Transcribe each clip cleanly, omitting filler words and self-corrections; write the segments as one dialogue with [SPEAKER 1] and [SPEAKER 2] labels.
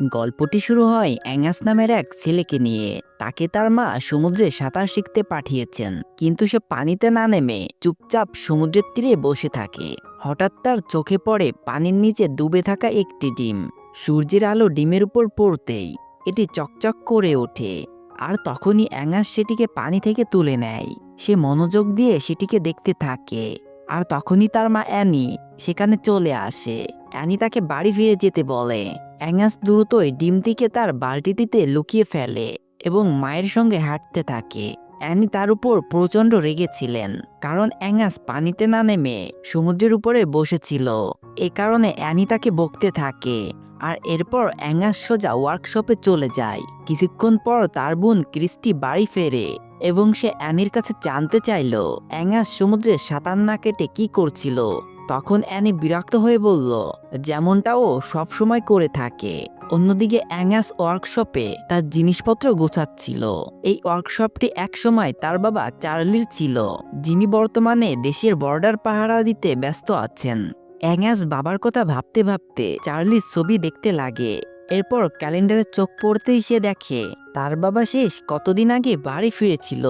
[SPEAKER 1] গল্পটি শুরু হয় অ্যাঙ্গাস নামের এক ছেলেকে নিয়ে। তাকে তার মা সমুদ্রে সাঁতার শিখতে পাঠিয়েছেন, কিন্তু সে পানিতে না নেমে চুপচাপ সমুদ্রের তীরে বসে থাকে। হঠাৎ তার চোখে পড়ে পানির নিচে ডুবে থাকা একটি ডিম। সূর্যের আলো ডিমের উপর পড়তেই এটি চকচক করে ওঠে। আর তখনই অ্যাঙ্গাস সেটিকে পানি থেকে তুলে নেয়। সে মনোযোগ দিয়ে সেটিকে দেখতে থাকে। আর তখনই তার মা অ্যানি সেখানে চলে আসে। অ্যানি তাকে বাড়ি ফিরে যেতে বলে। অ্যাঙ্গাস দ্রুতই ডিমটিকে তার বালতিটিতে লুকিয়ে ফেলে এবং মায়ের সঙ্গে হাঁটতে থাকে। অ্যানি তার উপর প্রচণ্ড রেগেছিলেন, কারণ অ্যাঙ্গাস পানিতে না নেমে সমুদ্রের উপরে বসেছিল। এ কারণে অ্যানি তাকে বকতে থাকে। আর এরপর অ্যাঙ্গাস সোজা ওয়ার্কশপে চলে যায়। কিছুক্ষণ পর তার বোন ক্রিস্টি বাড়ি ফেরে এবং সে অ্যানির কাছে জানতে চাইল অ্যাঙ্গাস সমুদ্রে সাঁতার না কেটে কি করছিল। তখন অ্যানি বিরক্ত হয়ে বলল, যেমনটা ও সবসময় করে থাকে। অন্যদিকে অ্যাঙ্গাস ওয়ার্কশপে তার জিনিসপত্র গোছাচ্ছিল। এই ওয়ার্কশপটি একসময় তার বাবা চার্লির ছিল, যিনি বর্তমানে দেশের বর্ডার পাহারা দিতে ব্যস্ত আছেন। অ্যাঙ্গাস বাবার কথা ভাবতে ভাবতে চার্লির ছবি দেখতে লাগে। এরপর ক্যালেন্ডারে চোখ পড়তেই সে দেখে তার বাবা শেষ কতদিন আগে বাড়ি ফিরেছিল।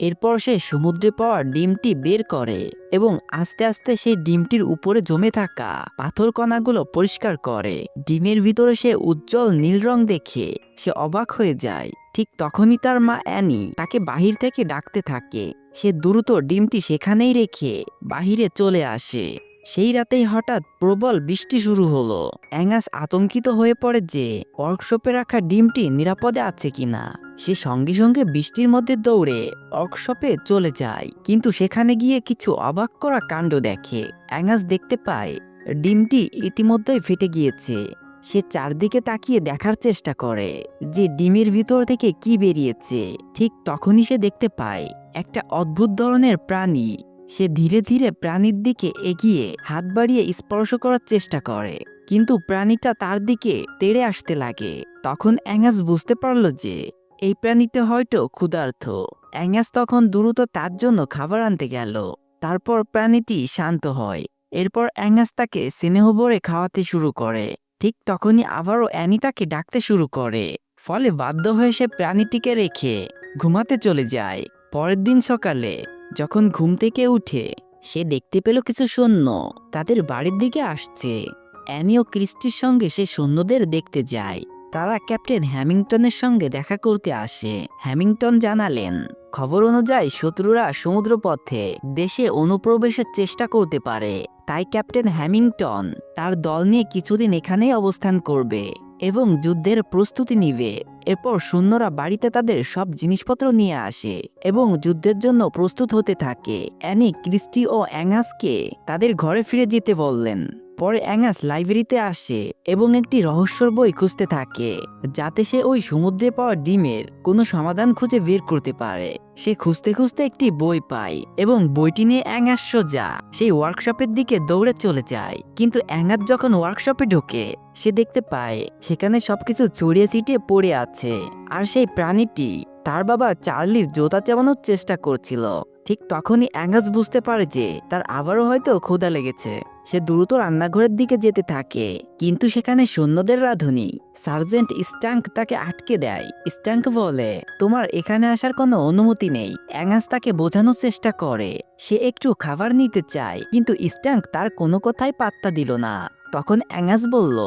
[SPEAKER 1] এরপর সে সমুদ্রে পাওয়া ডিমটি বের করে এবং আস্তে আস্তে সেই ডিমটির উপরে জমে থাকা পাথর কণাগুলো পরিষ্কার করে। ডিমের ভিতরে সে উজ্জ্বল নীল রং দেখে সে অবাক হয়ে যায়। ঠিক তখনই তার মা অ্যানি তাকে বাহির থেকে ডাকতে থাকে। সে দ্রুত ডিমটি সেখানেই রেখে বাহিরে চলে আসে। সেই রাতেই হঠাৎ প্রবল বৃষ্টি শুরু হলো। অ্যাঙ্গাস আতঙ্কিত হয়ে পড়ে যে ওয়ার্কশপে রাখা ডিমটি নিরাপদে আছে কিনা। সে সঙ্গে সঙ্গে বৃষ্টির মধ্যে দৌড়ে ওয়ার্কশপে চলে যায়, কিন্তু সেখানে গিয়ে কিছু অবাক করা কাণ্ড দেখে। অ্যাঙ্গাস দেখতে পায় ডিমটি ইতিমধ্যেই ফেটে গিয়েছে। সে চারদিকে তাকিয়ে দেখার চেষ্টা করে যে ডিমের ভিতর থেকে কি বেরিয়েছে। ঠিক তখনই সে দেখতে পায় একটা অদ্ভুত ধরনের প্রাণী। সে ধীরে ধীরে প্রাণীর দিকে এগিয়ে হাত বাড়িয়ে স্পর্শ করার চেষ্টা করে, কিন্তু প্রাণীটা তার দিকে তেড়ে আসতে লাগে। তখন অ্যাঙ্গাস বুঝতে পারল যে এই প্রাণীতে হয়তো ক্ষুধার্ত। অ্যাঙ্গাস তখন দ্রুত তার জন্য খাবার আনতে গেল। তারপর প্রাণীটি শান্ত হয়। এরপর অ্যাঙ্গাস তাকে স্নেহ ভরে খাওয়াতে শুরু করে। ঠিক তখনই আবারও অ্যানি তাকে ডাকতে শুরু করে। ফলে বাধ্য হয়ে সে প্রাণীটিকে রেখে ঘুমাতে চলে যায়। পরের দিন সকালে যখন ঘুম থেকে উঠে সে দেখতে পেল কিছু সৈন্য তাদের বাড়ির দিকে আসছে। অ্যানি ও ক্রিস্টির সঙ্গে সে সৈন্যদের দেখতে যায়। তারা ক্যাপ্টেন হ্যামিংটনের সঙ্গে দেখা করতে আসে। হ্যামিংটন জানালেন, খবর অনুযায়ী শত্রুরা সমুদ্রপথে দেশে অনুপ্রবেশের চেষ্টা করতে পারে। তাই ক্যাপ্টেন হ্যামিংটন তার দল নিয়ে কিছুদিন এখানেই অবস্থান করবে এবং যুদ্ধের প্রস্তুতি নিবে। এরপর সৈন্যরা বাড়িতে তাদের সব জিনিসপত্র নিয়ে আসে এবং যুদ্ধের জন্য প্রস্তুত হতে থাকে। অ্যানি ক্রিস্টি ও অ্যাঙ্গাসকে তাদের ঘরে ফিরে যেতে বললেন। পরে অ্যাঙ্গাস লাইব্রেরিতে আসে এবং একটি রহস্যর বই খুঁজতে থাকে, যাতে সে ওই সমুদ্রে পাওয়া ডিমের কোনো সমাধান খুঁজে বের করতে পারে। সে খুঁজতে খুঁজতে একটি বই পায় এবং বইটি নিয়ে অ্যাঙ্গাস সোজা সেই ওয়ার্কশপের দিকে দৌড়ে চলে যায়। কিন্তু অ্যাঙ্গাস যখন ওয়ার্কশপে ঢোকে সে দেখতে পায় সেখানে সবকিছু ছড়িয়ে ছিটিয়ে পড়ে আছে, আর সেই প্রাণীটি তার বাবা চার্লির জোতা চাবানোর চেষ্টা করছিল। ঠিক তখনই অ্যাঙ্গাস বুঝতে পারে যে তার আবারও হয়তো ক্ষুধা লেগেছে। সে দ্রুত রান্নাঘরের দিকে যেতে থাকে, কিন্তু সেখানে সৈন্যদের রাঁধুনি সার্জেন্ট স্টাঙ্ক তাকে আটকে দেয়। স্টাঙ্ক বলে, তোমার এখানে আসার কোনো অনুমতি নেই। অ্যাঙ্গাস তাকে বোঝানোর চেষ্টা করে সে একটু খাবার নিতে চায়, কিন্তু স্টাঙ্ক তার কোনো কথাই পাত্তা দিল না। তখন অ্যাঙ্গাস বলল,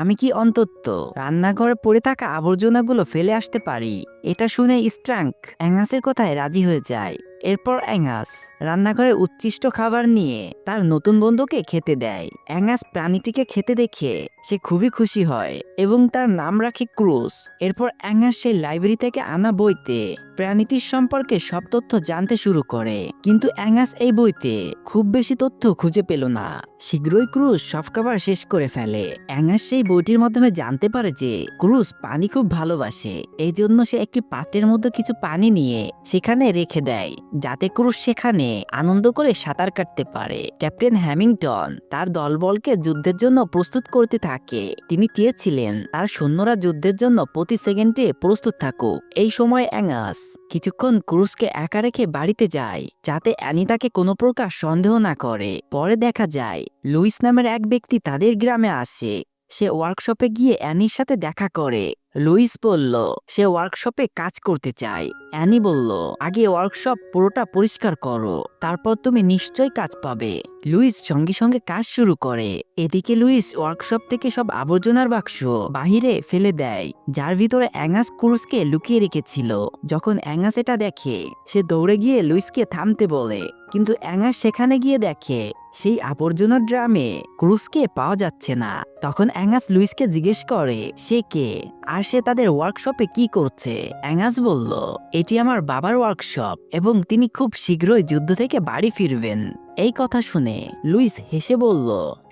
[SPEAKER 1] আমি কি অন্তত রান্নাঘরে পড়ে থাকা আবর্জনাগুলো ফেলে আসতে পারি? এটা শুনে স্টাঙ্ক অ্যাঙ্গাসের কথায় রাজি হয়ে যায়। এরপর অ্যাঙ্গাস রান্নাঘরে উচ্ছিষ্ট খাবার নিয়ে তার নতুন বন্ধুকে খেতে দেয়। অ্যাঙ্গাস প্রাণীটিকে খেতে দেখে সে খুবই খুশি হয় এবং তার নাম রাখে ক্রুস। এরপর অ্যাঙ্গাস সেই লাইব্রেরি থেকে আনা বইতে প্রাণীটির সম্পর্কে সব তথ্য জানতে শুরু করে, কিন্তু অ্যাঙ্গাস এই বইতে খুব বেশি তথ্য খুঁজে পেল না। শীঘ্রই ক্রুস সব খাবার শেষ করে ফেলে। অ্যাঙ্গাস সেই বইটির মাধ্যমে জানতে পারে যে ক্রুস পানি খুব ভালোবাসে। এই জন্য সে একটি পাত্রের মধ্যে কিছু পানি নিয়ে সেখানে রেখে দেয়, যাতে ক্রুস সেখানে আনন্দ করে সাঁতার কাটতে পারে। ক্যাপ্টেন হ্যামিংটন তার দলবলকে যুদ্ধের জন্য প্রস্তুত করতে থাকে। তিনি চেয়েছিলেন তার সৈন্যরা যুদ্ধের জন্য প্রতি সেকেন্ডে প্রস্তুত থাকুক। এই সময় অ্যাঙ্গাস কিছুক্ষণ ক্রুসকে একা রেখে বাড়িতে যায়, যাতে অ্যানি তাকে কোনো প্রকার সন্দেহ না করে। পরে দেখা যায় লুইস নামের এক ব্যক্তি তাদের গ্রামে আসে। সে ওয়ার্কশপে গিয়ে অ্যানির সাথে দেখা করে। লুইস বলল সে ওয়ার্কশপে কাজ করতে চায়। অ্যানি বলল আগে ওয়ার্কশপ পুরোটা পরিষ্কার করো, তারপর তুমি নিশ্চয়ই কাজ পাবে। লুইস সঙ্গে সঙ্গে কাজ শুরু করে। এদিকে লুইস ওয়ার্কশপ থেকে সব আবর্জনার বাক্স বাহিরে ফেলে দেয়, যার ভিতরে অ্যাঙ্গাস ক্রুসকে লুকিয়ে রেখেছিল। যখন অ্যাঙ্গাস এটা দেখে সে দৌড়ে গিয়ে লুইসকে থামতে বলে, কিন্তু অ্যাঙ্গাস সেখানে গিয়ে দেখে সেই আবর্জনার ড্রামে ক্রুসকে পাওয়া যাচ্ছে না। তখন অ্যাঙ্গাস লুইসকে জিজ্ঞেস করে সে কে আর সে তাদের ওয়ার্কশপে কি করছে। অ্যাঙ্গাস বলল এটি আমার বাবার ওয়ার্কশপ এবং তিনি খুব শীঘ্রই যুদ্ধ থেকে বাড়ি ফিরবেন। এই কথা শুনে লুইস হেসে বলল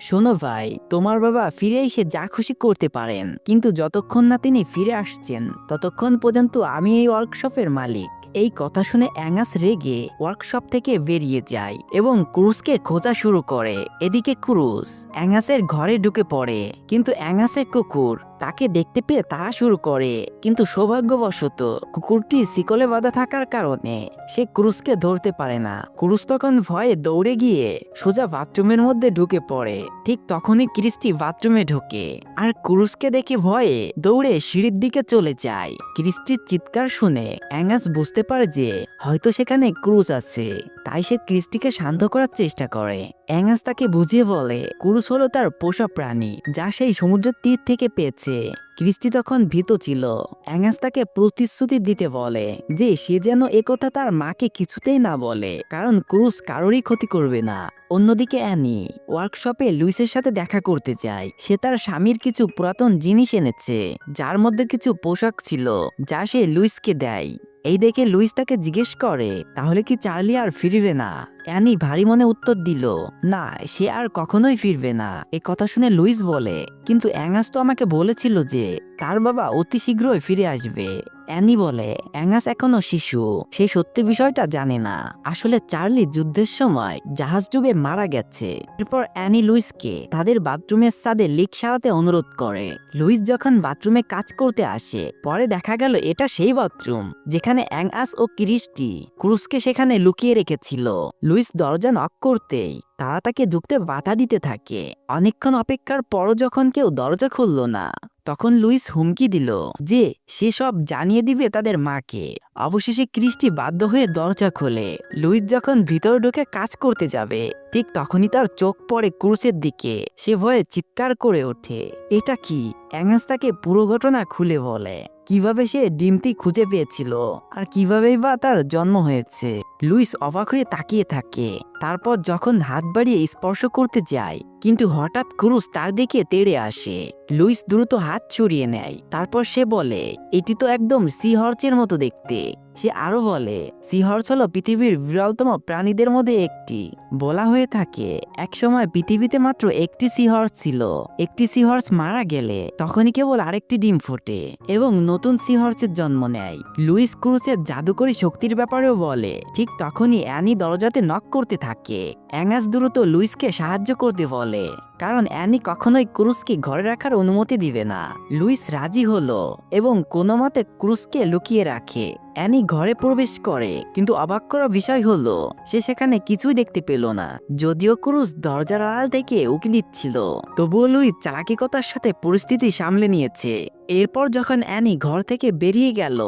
[SPEAKER 1] শোনো ভাই, তোমার বাবা ফিরে এসে যা খুশি করতে পারেন, কিন্তু যতক্ষণ না তিনি ফিরে আসছেন ততক্ষণ পর্যন্ত আমি এই ওয়ার্কশপের মালিক। এই কথা শুনে অ্যাঙ্গাস রেগে ওয়ার্কশপ থেকে বেরিয়ে যায় এবং ক্রুসকে খোঁজা শুরু করে। এদিকে ক্রুস অ্যাঙ্গাসের ঘরে ঢুকে পড়ে, কিন্তু অ্যাঙ্গাসের কুকুর তাকে দেখতে পেয়ে তাড়া শুরু করে, কিন্তু সৌভাগ্যবশত কুকুরটি শিকলে বাঁধা থাকার কারণে সে ক্রুসকে ধরতে পারে না। ক্রুস তখন ভয়ে দৌড়ে গিয়ে সোজা বাথরুমের মধ্যে ঢুকে পড়ে। ঠিক তখনই ক্রিস্টি বাথরুমে ঢোকে আর ক্রুসকে দেখে ভয়ে দৌড়ে সিঁড়ির দিকে চলে যায়। ক্রিস্টির চিৎকার শুনে অ্যাঙ্গাস বুঝতে পারে যে হয়তো সেখানে ক্রুস আছে, তাই সে ক্রিস্টিকে শান্ত করার চেষ্টা করে। অ্যাঙ্গাস তাকে বুঝিয়ে বলে ক্রুস হলো তার পোষা প্রাণী, যা সেই সমুদ্রের তীর থেকে পেয়েছে। ক্রিস্টি তখন ভীত ছিল। অ্যাঙ্গাস তাকে প্রতিশ্রুতি দিতে বলে যে সে যেন একথা তার মাকে কিছুতেই না বলে, কারণ ক্রুস কারোরই ক্ষতি করবে না। অন্যদিকে অ্যানি ওয়ার্কশপে লুইসের সাথে দেখা করতে যায়। সে তার স্বামীর কিছু পুরাতন জিনিস এনেছে, যার মধ্যে কিছু পোশাক ছিল যা সে লুইসকে দেয়। এই দেখে লুইস তাকে জিজ্ঞেস করে তাহলে কি চার্লি আর ফিরবে না। অ্যানি ভারী মনে উত্তর দিল না, সে আর কখনোই ফিরবে না। এ কথা শুনে লুইস বলে কিন্তু অ্যাঙ্গাস তো আমাকে বলেছিল যে তার বাবা অতি শীঘ্রই ফিরে আসবে। অ্যানি বলে অ্যাঙ্গাস এখনো শিশু, সে সত্যি বিষয়টা জানে না। আসলে চার্লি যুদ্ধের সময় জাহাজ ডুবে মারা গেছে। এরপর অ্যানি লুইসকে তাদের বাথরুমের ছাদে লিক সারাতে অনুরোধ করে। লুইস যখন বাথরুমে কাজ করতে আসে, পরে দেখা গেল এটা সেই বাথরুম যেখানে অ্যাঙ্গাস ও ক্রিস্টি ক্রুসকে সেখানে লুকিয়ে রেখেছিল। লুইস দরজা নক করতেই তারা তাকে ঢুকতে বাধা দিতে থাকে। অনেকক্ষণ অপেক্ষার পরও যখন কেউ দরজা খুলল না, তখন লুইস হুমকি দিল যে সে সব জানিয়ে দিবে তাদের মাকে। অবশেষে ক্রিস্টি বাধ্য হয়ে দরজা খোলে। লুইস যখন ভিতর ঢুকে কাজ করতে যাবে, ঠিক তখনই তার চোখ পড়ে ক্রুসের দিকে। সে ভয়ে চিৎকার করে ওঠে। এটা কি? অ্যাঙ্গাস তাকে পুরো ঘটনা খুলে বলে, কিভাবে সে ডিমটি খুঁজে পেয়েছিল আর কিভাবেই বা তার জন্ম হয়েছে। লুইস অবাক হয়ে তাকিয়ে থাকে। তারপর যখন হাত বাড়িয়ে স্পর্শ করতে যায়, কিন্তু হঠাৎ ক্রুস তার দিকে তেড়ে আসে। লুইস দ্রুত হাত সরিয়ে নেয়। তারপর সে বলে এটি তো একদম সি হর্সের মতো দেখতে। সে আরো বলে সি হর্স হলো পৃথিবীর বিরলতম প্রাণীদের মধ্যে একটি। বলা হয়ে থাকে একসময় পৃথিবীতে মাত্র একটি সি হর্স ছিল। একটি সি হর্স মারা গেলে তখনই কেবল আরেকটি ডিম ফোটে এবং নতুন সি হর্সের জন্ম নেয়। লুইস ক্রুসের জাদুকরী শক্তির ব্যাপারেও বলে। ঠিক তখনই অ্যানি দরজাতে নক করতে থাকে। অ্যাঙ্গাস দ্রুত লুইসকে সাহায্য করতে বলে, কারণ অ্যানি কখনোই ক্রুসকে ঘরে রাখার অনুমতি দিবে না। লুইস রাজি হলো এবং কোনো মতে ক্রুসকে লুকিয়ে রাখে। অ্যানি ঘরে প্রবেশ করে, কিন্তু অবাক করা বিষয় হলো সে সেখানে কিছুই দেখতে পেল না। যদিও ক্রুস দরজার আড়াল থেকে উকি দিচ্ছিল, তবুও লুইস চালাকিকতার সাথে পরিস্থিতি সামলে নিয়েছে। এরপর যখন অ্যানি ঘর থেকে বেরিয়ে গেল,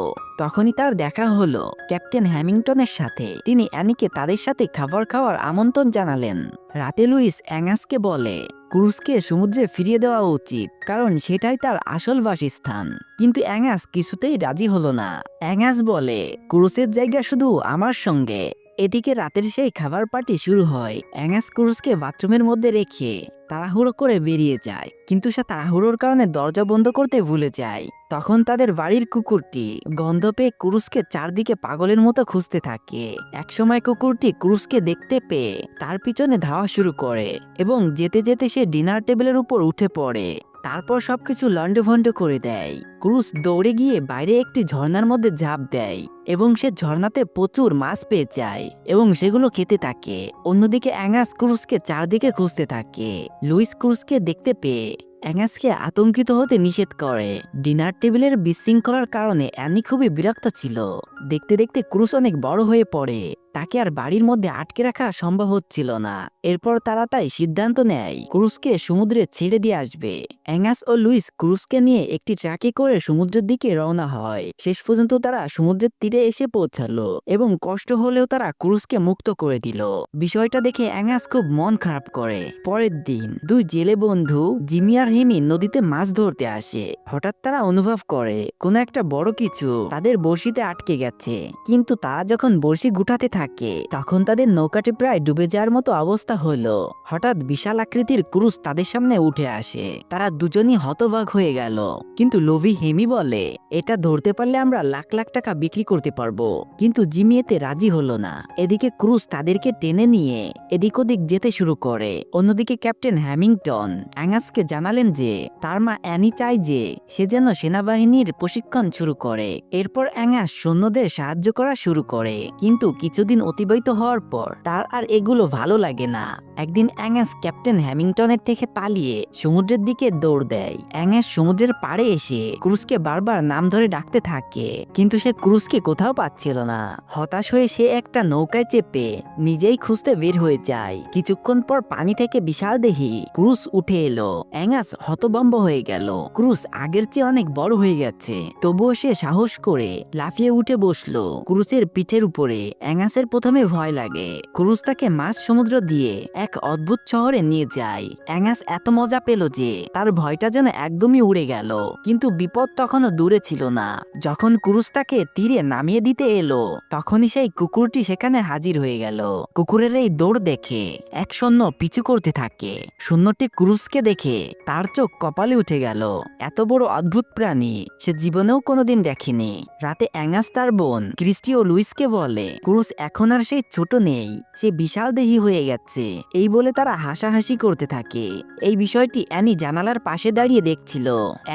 [SPEAKER 1] তখনই তার দেখা হলো ক্যাপ্টেন হ্যামিংটনের সাথে। তিনি অ্যানিকে তাদের সাথে খাবার খাওয়ার আমন্ত্রণ জানালেন। রাতে লুইস অ্যাঙ্গাসকে বলে ক্রুসকে সমুদ্রে ফিরিয়ে দেওয়া উচিত, কারণ সেটাই তার আসল বাসস্থান। কিন্তু অ্যাঙ্গাস কিছুতেই রাজি হলো না। অ্যাঙ্গাস বলে ক্রুসের জায়গা শুধু আমার সঙ্গে। এদিকে রাতের সেই খাবার পার্টি শুরু হয়। অ্যাঙ্গাস ক্রুসকে বাথরুমের মধ্যে রেখে তাড়াহুড়ো করে বেরিয়ে যায়, কিন্তু সে তাড়াহুড়োর কারণে দরজা বন্ধ করতে ভুলে যায়। তখন তাদের বাড়ির কুকুরটি গন্ধ পেয়ে ক্রুসকে চারদিকে পাগলের মতো খুঁজতে থাকে। একসময় কুকুরটি ক্রুসকে দেখতে পেয়ে তার পিছনে ধাওয়া শুরু করে এবং যেতে যেতে সে ডিনার টেবিলের উপর উঠে পড়ে। তারপর সবকিছু লন্ডভন্ড করে দেয়। ক্রুস দৌড়ে গিয়ে বাইরে একটি ঝর্ণার মধ্যে ঝাঁপ দেয় এবং সে ঝর্ণাতে প্রচুর মাছ পেয়ে যায় এবং সেগুলো খেতে থাকে। অন্যদিকে অ্যাঙ্গাস ক্রুসকে চারদিকে খুঁজতে থাকে। লুইস ক্রুসকে দেখতে পেয়ে অ্যাঙ্গাসকে আতঙ্কিত হতে নিষেধ করে। ডিনার টেবিলের বিশৃঙ্খলার কারণে অ্যানি খুবই বিরক্ত ছিল। দেখতে দেখতে ক্রুস অনেক বড় হয়ে পড়ে তাকে আর বাড়ির মধ্যে আটকে রাখা সম্ভব হচ্ছিল না। এরপর তারা তাই সিদ্ধান্ত নেয় ক্রুসকে সমুদ্রে ছেড়ে দিয়ে আসবে। অ্যাঙ্গাস ও লুইস ক্রুসকে নিয়ে একটি ট্রাকে করে সমুদ্রের দিকে রওনা হয়। শেষ পর্যন্ত তারা সমুদ্রের তীরে এসে পৌঁছালো এবং কষ্ট হলেও তারা ক্রুসকে মুক্ত করে দিল। বিষয়টা দেখে অ্যাঙ্গাস খুব মন খারাপ করে। পরের দিন দুই জেলে বন্ধু জিমি আর হেমি নদীতে মাছ ধরতে আসে। হঠাৎ তারা অনুভব করে কোনো একটা বড় কিছু তাদের বড়শিতে আটকে গেছে। কিন্তু তারা যখন বড়শি গুটাতে থাকে তখন তাদের নৌকাটি প্রায় ডুবে যাওয়ার মতো অবস্থা হলো। হঠাৎ বিশাল আকৃতির ক্রুজ তাদের সামনে উঠে আসে। তারা দুজনই হতবাক হয়ে গেল। কিন্তু লোভী হেমি বলে এটা ধরতে পারলে আমরা লাখ লাখ টাকা বিক্রি করতে পারবো। কিন্তু জিমি এতে রাজি হলো না। এদিকে ক্রুজ তাদেরকে টেনে নিয়ে এদিক ওদিক যেতে শুরু করে। অন্যদিকে ক্যাপ্টেন হ্যামিংটন অ্যাঙ্গাসকে জানালেন যে তার মা অ্যানি চায় যে সে যেন সেনাবাহিনীর প্রশিক্ষণ শুরু করে। এরপর অ্যাঙ্গাস সৈন্যদের সাহায্য করা শুরু করে। কিন্তু কিছুদিন অতিবাহিত হওয়ার পর তার আর এগুলো ভালো লাগে না। একদিন অ্যাঙ্গাস ক্যাপ্টেন হ্যামিংটনের থেকে পালিয়ে সমুদ্রের দিকে দৌড় দেয়। অ্যাঙ্গাস সমুদ্রের পাড়ে এসে ক্রুজকে বারবার নাম ধরে ডাকতে থাকে, কিন্তু সে ক্রুজকে কোথাও পাচ্ছিল না। হতাশ হয়ে সে একটা নৌকায় চেপে নিজেই খুঁজতে বের হয়ে যায়। কিছুক্ষণ পর পানি থেকে বিশাল দেহি ক্রুজ উঠে এলো। অ্যাঙ্গাস হতভম্ব হয়ে গেল। ক্রুজ আগের চেয়ে অনেক বড় হয়ে গেছে। তবুও সে সাহস করে লাফিয়ে উঠে বসলো ক্রুজের পিঠের উপরে। অ্যাঙ্গাসের প্রথমে ভয় লাগে। ক্রুজ তাকে মাঝ সমুদ্র দিয়ে এক অদ্ভুত শহরে নিয়ে যায়। অ্যাঙ্গাস এত মজা পেল যে তার ভয়টা যেন একদমই উড়ে গেল। কিন্তু বিপদ তখনও দূরে ছিল না। যখন ক্রুজ তাকে তীরে নামিয়ে দিতে এলো তখনই সেই কুকুরটি সেখানে হাজির হয়ে গেল। কুকুরের এই দৌড় দেখে এক সৈন্য পিছু করতে থাকে। সৈন্যটি ক্রুজকে দেখে তার চোখ কপালে উঠে গেল। এত বড় অদ্ভুত প্রাণী সে জীবনেও কোনোদিন দেখেনি। রাতে অ্যাঙ্গাস তার বোন ক্রিস্টি ও লুইসকে বলে ক্রুজ এখন আর সেই ছোট নেই, সে বিশাল দেহী হয়ে গেছে। এই বলে তারা হাসাহাসি করতে থাকে। এই বিষয়টি অ্যানি জানালার পাশে দাঁড়িয়ে দেখছিল।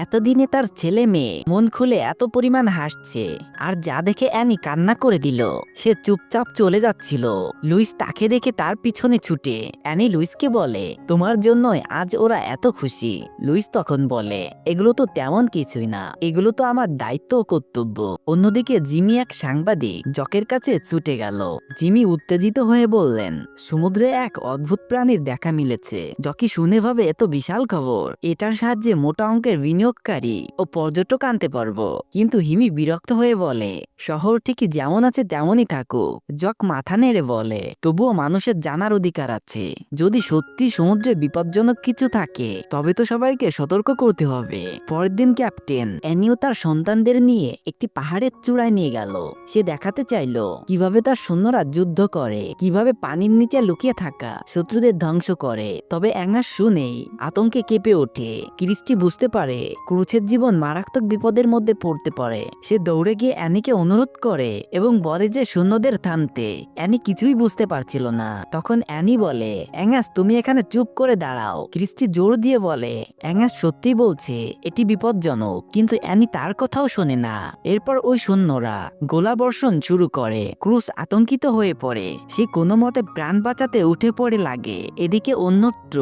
[SPEAKER 1] এতদিনে তার ছেলে মেয়ে মন খুলে এত পরিমাণ হাসছে। আর যা দেখে অ্যানি কান্না করে দিল। সে চুপচাপ চলে যাচ্ছিল। লুইস তাকে দেখে তার পিছনে ছুটে অ্যানি লুইসকে বলে তোমার জন্যই আজ ওরা এত খুশি। লুইস তখন বলে এগুলো তো তেমন কিছুই না, এগুলো তো আমার দায়িত্ব ও কর্তব্য। অন্যদিকে জিমি এক সাংবাদিক জকের কাছে ছুটে গেল। জিমি উত্তেজিত হয়ে বললেন সমুদ্রে এক অদ্ভুত প্রাণীর দেখা মিলেছে। জকি শুনে ভাবে এত বিশাল খবর, এটার সাহায্যে মোটা অঙ্কের বিনিয়োগকারী ও পর্যটক আনতে পারবো। কিন্তু হিমি বিরক্ত হয়ে বলে শহর ঠিকই যেমন আছে তেমনই থাকুক। জক মাথা নেড়ে বলে তবুও মানুষের জানার অধিকার আছে। যদি সত্যি সমুদ্রে বিপজ্জনক কিছু থাকে তবে তো সবাইকে সতর্ক করতে হবে। পরের দিন ক্যাপ্টেন অ্যানিও তার সন্তানদের নিয়ে একটি পাহাড়ের চূড়ায় নিয়ে গেল। সে দেখাতে চাইলো কিভাবে তার সৈন্যরা যুদ্ধ করে, কিভাবে পানির নিচে লুকিয়ে থাকা শত্রুদের ধ্বংস করে। তবে অ্যাঙ্গাস শুনেই আতঙ্কে কেঁপে ওঠে। ক্রিস্টি বুঝতে পারে ক্রুজের জীবন মারাত্মক বিপদের মধ্যে পড়তে পারে। সে দৌড়ে গিয়ে অ্যানিকে অনুরোধ করে এবং বলে যে সৈন্যদের থামতে। অ্যানি কিছুই বুঝতে পারছিল না। তখন অ্যানি বলে অ্যাঙ্গাস তুমি এখানে চুপ করে দাঁড়াও। ক্রিস্টি জোর দিয়ে বলে অ্যাঙ্গাস সত্যি বলছে এটি বিপজ্জনক, কিন্তু অ্যানি তার কথাও শোনে না। এরপর ওই সৈন্যরা গোলাবর্ষণ শুরু করে। ক্রুজ আতঙ্কিত হয়ে পড়ে। সে কোনো মতে প্রাণ বাঁচাতে উঠে পড়ে লাগে। এদিকে অন্যত্র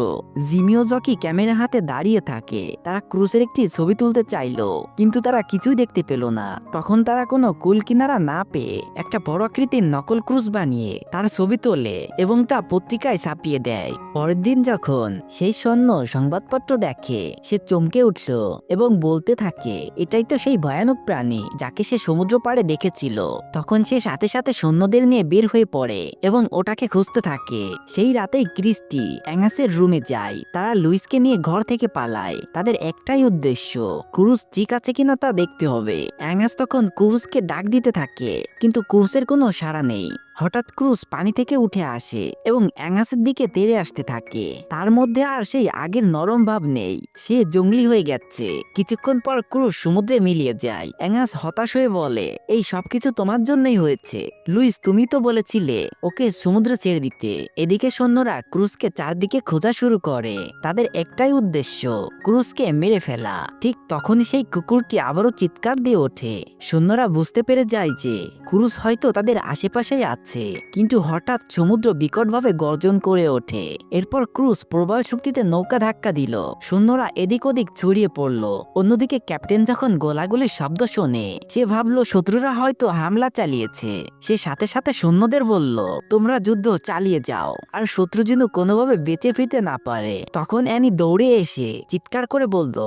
[SPEAKER 1] জিমি ও জকি ক্যামেরা হাতে দাঁড়িয়ে থাকে। তারা ক্রুজের একটি ছবি তুলতে চাইলো, কিন্তু তারা কিছুই দেখতে পেল না। তখন তারা কোনো কুল কিনারা না পেয়ে একটা বড় আকৃতির নকল ক্রুজ বানিয়ে তার ছবি তোলে এবং তা পত্রিকায় ছাপিয়ে দেয়। পরের দিন যখন সেই সৈন্য সংবাদপত্র দেখে সে চমকে উঠল এবং বলতে থাকে এটাই তো সেই ভয়ানক প্রাণী যাকে সে সমুদ্র পাড়ে দেখেছিল। তখন সে সাথে সাথে সৈন্যদের নিয়ে বের হয়ে পড়ে এবং ওটাকে খুঁজতে থাকে। সেই রাতেই ক্রিস্টি অ্যাঙ্গাসের রুমে যায়। তারা লুইসকে নিয়ে ঘর থেকে পালায়। তাদের একটাই উদ্দেশ্য ক্রুজ ঠিক আছে কিনা তা দেখতে হবে। অ্যাঙ্গাস তখন ক্রুজকে ডাক দিতে থাকে, কিন্তু ক্রুজের কোনো সাড়া নেই। হঠাৎ ক্রুজ পানি থেকে উঠে আসে এবং অ্যাঙ্গাসের দিকে তেড়ে আসতে থাকে। তার মধ্যে আর সেই আগের নরম ভাব নেই। সে জঙ্গলি হয়ে গেছে। কিছুক্ষণ পর ক্রুজ সমুদ্রে মিলিয়ে যায়। অ্যাঙ্গাস হতাশ হয়ে বলে এই সবকিছু তোমার জন্যই হয়েছে। লুইস তুমি তো বলেছিলে ওকে সমুদ্রে ছেড়ে দিতে। এদিকে সৈন্যরা ক্রুজকে চারদিকে খোঁজা শুরু করে। তাদের একটাই উদ্দেশ্য ক্রুজকে মেরে ফেলা। ঠিক তখনই সেই কুকুরটি আবারও চিৎকার দিয়ে ওঠে। সৈন্যরা বুঝতে পেরে যায় যে ক্রুজ হয়তো তাদের আশেপাশেই আছে। যাচ্ছে, কিন্তু হঠাৎ সমুদ্র বিকটভাবে গর্জন করে ওঠে। এরপর ক্রুজ প্রবল শক্তিতে নৌকা ধাক্কা দিল, সৈন্যরা এদিক ওদিক ছড়িয়ে পড়ল। অন্যদিকে ক্যাপ্টেন যখন গোলাগুলির শব্দ শোনে, সে ভাবলো শত্রুরা হয়তো হামলা চালিয়েছে। সে সাথে সাথে সৈন্যদের বলল, তোমরা যুদ্ধ চালিয়ে যাও, আর শত্রু যেন কোনোভাবে বেঁচে ফিরতে না পারে। তখন অ্যানি দৌড়ে এসে চিৎকার করে বলল,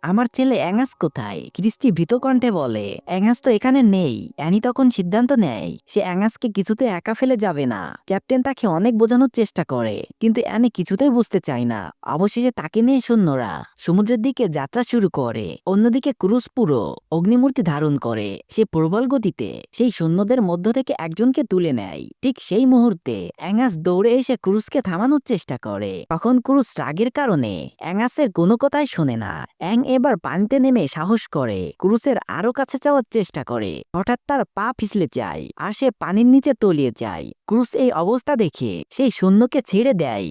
[SPEAKER 1] আমার ছেলে অ্যাঙ্গাস কোথায়? ক্রিস্টি ভীত কণ্ঠে বলে, অ্যাঙ্গাস তো এখানে নেই। অ্যানি তখন সিদ্ধান্ত নেয় সে অ্যাঙ্গাসকে কিছুতে একা ফেলে যাবে না। ক্যাপ্টেন তাকে অনেক বোঝানোর চেষ্টা করে, কিন্তু অ্যানি কিছুতেই বুঝতে চায় না। অবশেষে তাকে নিয়ে সৈন্যরা সমুদ্রের দিকে যাত্রা শুরু করে। অন্যদিকে ক্রুজ পুরো অগ্নিমূর্তি ধারণ করে। সে প্রবল গতিতে সেই সৈন্যদের মধ্য থেকে একজনকে তুলে নেয়। ঠিক সেই মুহূর্তে অ্যাঙ্গাস দৌড়ে এসে ক্রুজকে থামানোর চেষ্টা করে। তখন ক্রুজ রাগের কারণে অ্যাঙ্গাসের কোনো কথাই শোনে না। অ্যাং এবার পানিতে নেমে সাহস করে ক্রুজের আরো কাছে যাওয়ার চেষ্টা করে। হঠাৎ তার পা পিছলে যায়, আর সে পানির নিচে তলিয়ে যায়। ক্রুজ এই অবস্থা দেখে সেই সৈন্যকে ছেড়ে দেয়।